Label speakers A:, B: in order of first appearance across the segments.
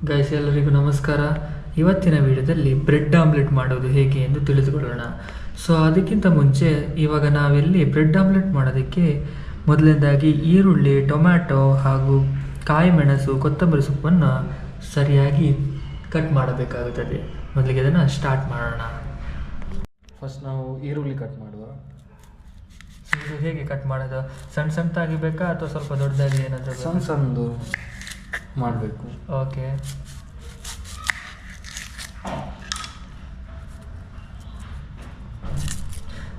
A: Guys ಎಲ್ಲರಿಗೂ ನಮಸ್ಕಾರ. ಇವತ್ತಿನ ವಿಡಿಯೋದಲ್ಲಿ ಬ್ರೆಡ್ ಆಮ್ಲೆಟ್ ಮಾಡೋದು ಹೇಗೆ ಎಂದು ತಿಳಿದುಕೊಳ್ಳೋಣ. ಸೊ ಅದಕ್ಕಿಂತ ಮುಂಚೆ ಇವಾಗ ನಾವೆಲ್ಲಿ ಬ್ರೆಡ್ ಆಮ್ಲೆಟ್ ಮಾಡೋದಕ್ಕೆ ಮೊದಲನೇದಾಗಿ ಈರುಳ್ಳಿ, ಟೊಮ್ಯಾಟೊ ಹಾಗೂ ಕಾಯಿ ಮೆಣಸು, ಕೊತ್ತಂಬರಿ ಸೊಪ್ಪನ್ನು ಸರಿಯಾಗಿ ಕಟ್ ಮಾಡಬೇಕಾಗುತ್ತದೆ. ಮೊದಲಿಗೆ ಅದನ್ನು ಸ್ಟಾರ್ಟ್ ಮಾಡೋಣ.
B: ಫಸ್ಟ್ ನಾವು ಈರುಳ್ಳಿ ಕಟ್ ಮಾಡುವ.
A: ಇದು ಹೇಗೆ ಕಟ್ ಮಾಡೋದು? ಸಣ್ಣ ಸಣ್ಣದಾಗಿ ಬೇಕಾ ಅಥವಾ ಸ್ವಲ್ಪ ದೊಡ್ಡದಾಗಿ ಏನಾದರೂ?
B: ಸಣ್ಣದು ಮಾಡಬೇಕು.
A: ಓಕೆ.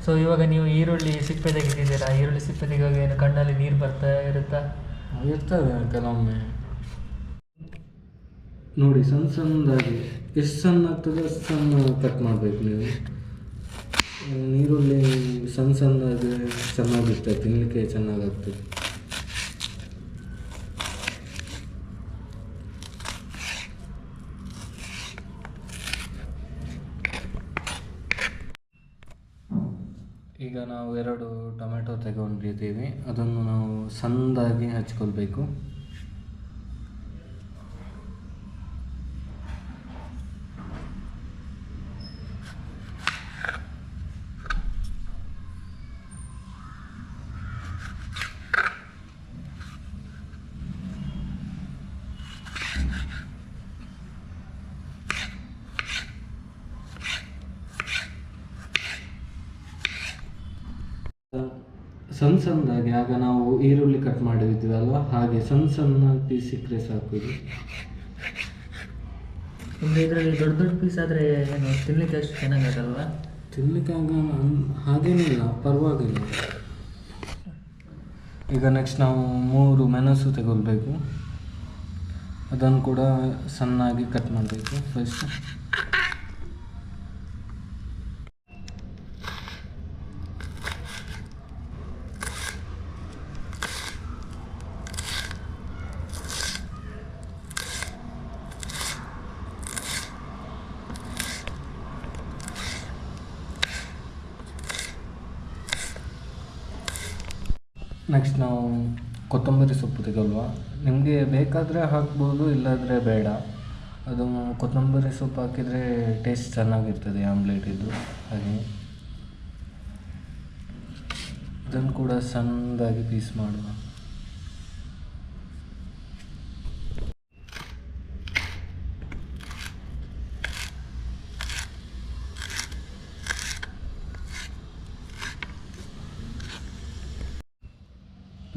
A: ಸೊ ಇವಾಗ ನೀವು ಈರುಳ್ಳಿ ಸಿಪ್ಪೆ ತೆಗೆದಿದ್ದೀರಾ. ಈರುಳ್ಳಿ ಸಿಪ್ಪೆ ತೆಗೆಯುವಾಗ ಏನು ಕಣ್ಣಲ್ಲಿ ನೀರು ಬರ್ತಾ ಇರುತ್ತಾ?
B: ಇರ್ತದೆ ಕೆಲವೊಮ್ಮೆ. ನೋಡಿ ಸಣ್ಣದಾಗಿ ಎಷ್ಟು ಸಣ್ಣ ಆಗ್ತದೆ ಅಷ್ಟು ಸಣ್ಣ ಕಟ್ ಮಾಡಬೇಕು. ನೀವು ಈರುಳ್ಳಿ ಸಣ್ಣದಾಗಿ ಚೆನ್ನಾಗಿರ್ತದೆ, ತಿನ್ನಲಿಕ್ಕೆ ಚೆನ್ನಾಗಾಗ್ತದೆ. ಈಗ ನಾವು 2 ಟೊಮೆಟೊ ತಗೊಂಡಿದ್ದೀವಿ, ಅದನ್ನು ನಾವು ಸಣ್ಣದಾಗಿ ಹಚ್ಕೊಳ್ಬೇಕು. ಸಣ್ಣದಾಗಿ ಆಗ ನಾವು ಈರುಳ್ಳಿ ಕಟ್ ಮಾಡಿದ್ವಿ ಹಾಗೆ ಸಣ್ಣ ಪೀಸ್ ಸಿಕ್ಕರೆ ಸಾಕು.
A: ನಿಮಗೆ ಇದರಲ್ಲಿ ದೊಡ್ಡ ದೊಡ್ಡ ಪೀಸ್ ಆದರೆ ಏನು ತಿನ್ನಲಿಕ್ಕೆ ಅಷ್ಟು ಚೆನ್ನಾಗಿರಲ್ವ?
B: ತಿನ್ನಲಿಕ್ಕೆ ಹಾಗೇನಿಲ್ಲ, ಪರವಾಗಿಲ್ಲ. ಈಗ ನೆಕ್ಸ್ಟ್ ನಾವು 3 ಮೆಣಸು ತಗೊಳ್ಬೇಕು, ಅದನ್ನು ಕೂಡ ಸಣ್ಣಾಗಿ ಕಟ್ ಮಾಡಬೇಕು ಫಸ್ಟ್. ನೆಕ್ಸ್ಟ್ ನಾವು ಕೊತ್ತಂಬರಿ ಸೊಪ್ಪು ತೆಗೊಳ್ಳುವ. ನಿಮಗೆ ಬೇಕಾದರೆ ಹಾಕ್ಬೋದು, ಇಲ್ಲಾದರೆ ಬೇಡ. ಅದು ಕೊತ್ತಂಬರಿ ಸೊಪ್ಪು ಹಾಕಿದರೆ ಟೇಸ್ಟ್ ಚೆನ್ನಾಗಿರ್ತದೆ ಆಮ್ಲೆಟಿದ್ದು. ಹಾಗೆ ಇದನ್ನು ಕೂಡ ಸಣ್ಣದಾಗಿ ಪೀಸ್ ಮಾಡುವ.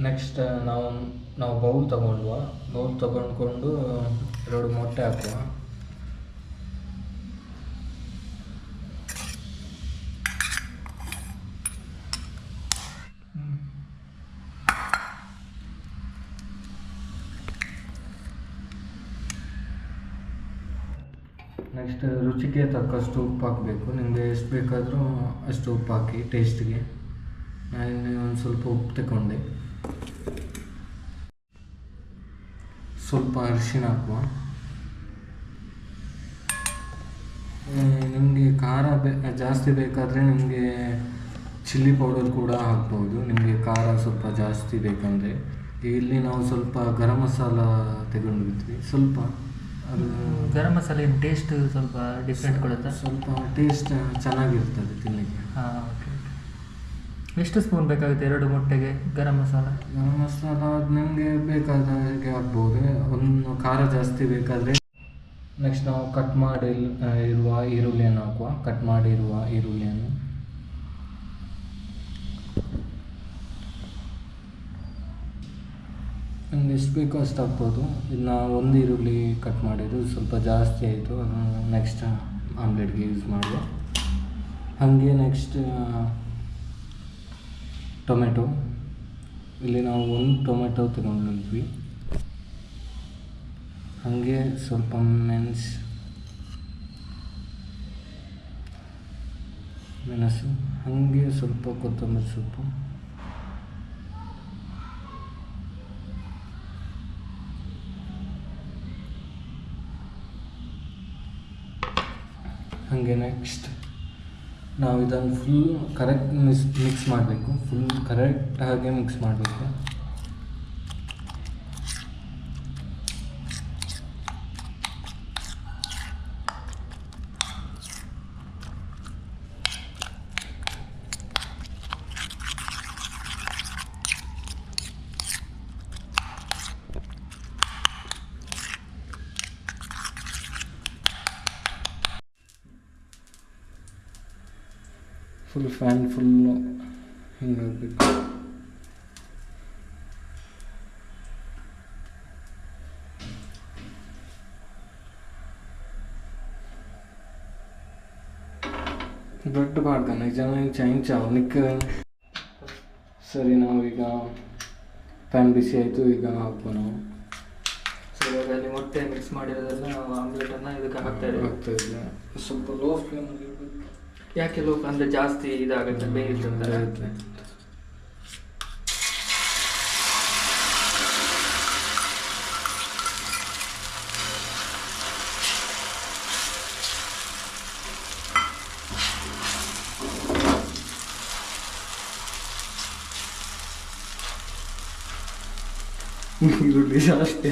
B: ನೆಕ್ಸ್ಟ್ ನಾವು ಬೌಲ್ ತಗೊಂಡ್ವ. ಬೌಲ್ ತಗೊಂಡ್ಕೊಂಡು 2 ಮೊಟ್ಟೆ ಹಾಕುವ. ನೆಕ್ಸ್ಟ್ ರುಚಿಗೆ ತಕ್ಕಷ್ಟು ಉಪ್ಪು ಹಾಕಬೇಕು. ನಿಮಗೆ ಎಷ್ಟು ಬೇಕಾದರೂ ಅಷ್ಟು ಉಪ್ಪು ಹಾಕಿ ಟೇಸ್ಟ್ಗೆ. ನಾನು ಒಂದು ಸ್ವಲ್ಪ ಉಪ್ಪು ತಗೊಂಡೆ. ಸ್ವಲ್ಪ ಅರಿಶಿಣ ಹಾಕುವ. ನಿಮಗೆ ಖಾರ ಜಾಸ್ತಿ ಬೇಕಾದರೆ ನಿಮಗೆ ಚಿಲ್ಲಿ ಪೌಡರ್ ಕೂಡ ಹಾಕ್ಬೋದು, ನಿಮಗೆ ಖಾರ ಸ್ವಲ್ಪ ಜಾಸ್ತಿ ಬೇಕಂದರೆ. ಇಲ್ಲಿ ನಾವು ಸ್ವಲ್ಪ ಗರಂ ಮಸಾಲ ತಗೊಂಡಿದ್ವಿ. ಸ್ವಲ್ಪ ಅದು
A: ಗರಂ ಮಸಾಲೆ ಟೇಸ್ಟ್ ಸ್ವಲ್ಪ ಡಿಫ್ರೆಂಟ್ ಕೊಡುತ್ತಾ?
B: ಸ್ವಲ್ಪ ಟೇಸ್ಟ್ ಚೆನ್ನಾಗಿರ್ತದೆ ತಿನ್ನಲಿಕ್ಕೆ.
A: ಹಾಂ, ಓಕೆ. ಎಷ್ಟು ಸ್ಪೂನ್ ಬೇಕಾಗುತ್ತೆ 2 ಮೊಟ್ಟೆಗೆ ಗರಂ ಮಸಾಲ?
B: ಗರಂ ಮಸಾಲ ಅದು ನಿಮಗೆ ಬೇಕಾದ ಹಾಗೆ ಹಾಕ್ಬೋದು. ಒಂದು ಖಾರ ಜಾಸ್ತಿ ಬೇಕಾದರೆ. ನೆಕ್ಸ್ಟ್ ನಾವು ಕಟ್ ಮಾಡಿ ಇರುವ ಈರುಳ್ಳಿಯನ್ನು ಹಾಕುವ. ಕಟ್ ಮಾಡಿರುವ ಈರುಳ್ಳಿಯನ್ನು ನಿಮ್ಗೆ ಎಷ್ಟು ಬೇಕೋ ಅಷ್ಟು ಹಾಕ್ಬೋದು. ಇನ್ನು 1 ಈರುಳ್ಳಿ ಕಟ್ ಮಾಡಿದ್ದು ಸ್ವಲ್ಪ ಜಾಸ್ತಿ ಆಯಿತು, ಅದನ್ನು ನೆಕ್ಸ್ಟ್ ಆಮ್ಲೆಟ್ಗೆ ಯೂಸ್ ಮಾಡುವ. ಹಾಗೆ ನೆಕ್ಸ್ಟ್ ಟೊಮೆಟೊ. ಇಲ್ಲಿ ನಾವು 1 ಟೊಮೆಟೊ ತಗೊಂಡಿದ್ವಿ. ಹಾಗೆ ಸ್ವಲ್ಪ ಮೆಣಸು, ಹಾಗೆ ಸ್ವಲ್ಪ ಕೊತ್ತಂಬರಿ ಸೊಪ್ಪು, ಹಾಗೆ ನೆಕ್ಸ್ಟ್ ನಾವು ಇದನ್ನು ಫುಲ್ ಕರೆಕ್ಟ್ ಮಿಕ್ಸ್ ಮಾಡಬೇಕು. ಫುಲ್ ಕರೆಕ್ಟಾಗಿ ಮಿಕ್ಸ್ ಮಾಡಬೇಕು. ಫುಲ್ ಫ್ಯಾನ್ ಫುಲ್ಲು ಹಿಂಗಾಗಬೇಕು. ಬ್ರೆಡ್ ಮಾಡ್ತಾನೆ ಜನ ಇಂಚ ಅವನಿಕ್ಕೆ. ಸರಿ, ನಾವೀಗ ಪ್ಯಾನ್ ಬಿಸಿ ಆಯಿತು, ಈಗ ಹಾಕುವ ನಾವು.
A: ಸೊ ಇವಾಗ ಅಲ್ಲಿ ಮೊಟ್ಟೆ ಮಿಕ್ಸ್ ಮಾಡಿರೋದೆಲ್ಲ ಆಮ್ಲೆಟನ್ನು ಇದಕ್ಕೆ ಹಾಕ್ತಾ
B: ಇದೆ. ಸ್ವಲ್ಪ ಲೋ ಫ್ಲೇಮಲ್ಲಿ ಇಡಬೇಕು.
A: ಯಾಕೆ ಲೋ ಅಂದರೆ ಜಾಸ್ತಿ ಇದಾಗುತ್ತೆ, ಬೇಯಿರ್ತದೆ.
B: ಈರುಳ್ಳಿ ಜಾಸ್ತಿ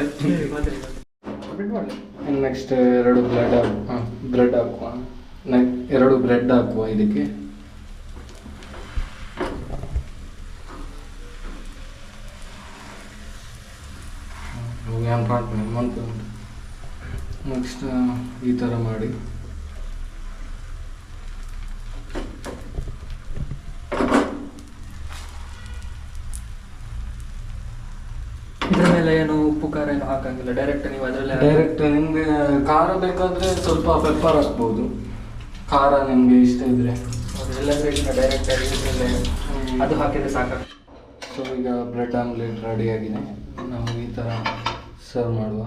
B: ನೆಕ್ಸ್ಟ್ 2 ಬ್ರೆಡ್ ಹಾಕುವ. 2 ಬ್ರೆಡ್ ಹಾಕುವ ಇದಕ್ಕೆ. ನೆಕ್ಸ್ಟ್ ಈ ಥರ ಮಾಡಿ
A: ಇದ್ರ ಮೇಲೆ ಏನು ಉಪ್ಪು ಖಾರ ಏನು ಹಾಕಂಗಿಲ್ಲ, ಡೈರೆಕ್ಟ್ ನೀವು ಅದರಲ್ಲೇ
B: ಡೈರೆಕ್ಟ್. ನಿಮಗೆ ಖಾರ ಬೇಕಾದರೆ ಸ್ವಲ್ಪ ಪೆಪ್ಪರ್ ಹಾಕ್ಬೋದು, ಖಾರ ನಿಮಗೆ ಇಷ್ಟ ಇದ್ದರೆ.
A: ಎಲ್ಲಂದ್ರೆ ಡೈರೆಕ್ಟ್ ಆಗಿ ಅದು ಹಾಕಿದ್ರೆ ಸಾಕು.
B: ಸೊ ಈಗ ಬ್ರೆಡ್ ಆಮ್ಲೆಟ್ ರೆಡಿಯಾಗಿದೆ. ನಾವು ಈ ಥರ ಸರ್ವ್ ಮಾಡುವ.